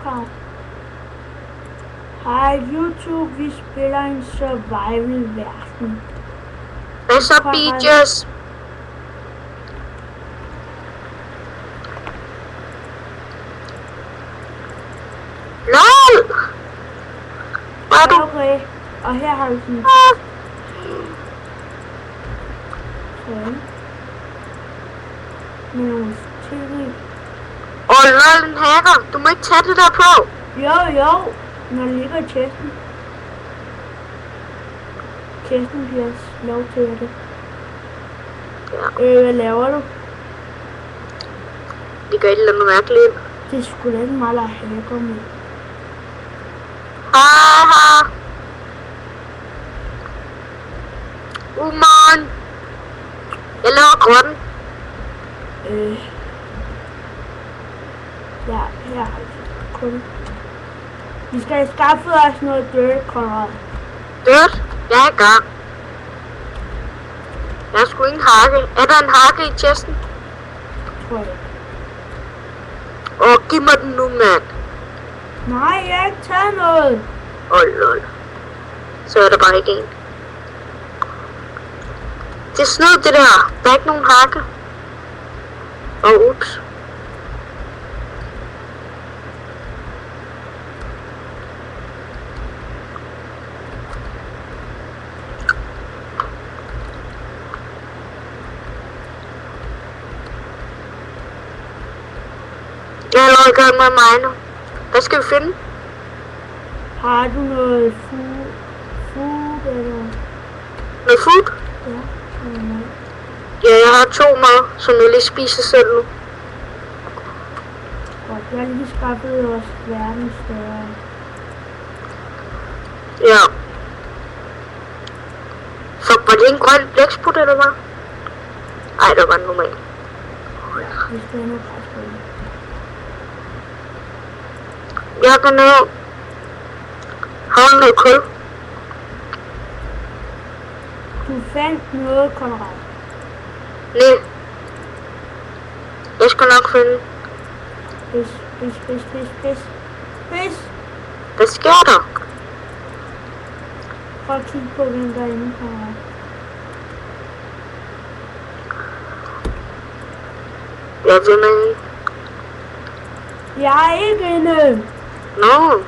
opkald. Hej YouTube, vi spiller en survival verden. Hvad så, BJ's? LOL! Hvad er du? Okay, og her har vi sådan. Sådan. Med nogle ting. LOL, en hacker. Du må ikke tage det der på. Jo, når det ligger i chesten. Chesten giver os lov til det. Ja. Hvad laver du? Det gør et eller andet mærkeligt. Det er sgu da ikke meget at hacker med. Haha. Godmorgen. Jeg laver grøn. Ja, her har vi kun. Vi skal have skaffet os noget dirt, Konrad. Dirt? Jeg er i gang. Jeg har sgu ingen hakke. Er der en hakke i chesten? Tror jeg. Giv mig den nu, mand. Nej, jeg har ikke taget noget. Lol. Så er der bare ikke en. Det er snyd, det der. Der er ikke nogen hakke. Ups. Jeg er i gang med mig nu. Hvad skal vi finde? Har du noget food eller? Noget food? Ja, eller noget. Ja, jeg har 2 mad, som jeg lige spiser selv nu. Godt, jeg har lige skaffet os verdens større. Ja. Fuck, var det en grøn blæksprut, eller hvad? Ej, det var en normal. Hvis det er noget pres på det. Jeg går ned. Har du noget kul? Du fandt noget, Konrad. Nej. Jeg skal nok finde. Pis. Hvad sker der? Prøv at kigge på, hvem der er inde, Konrad. Jeg ved ikke. Jeg er ikke inde. Nå.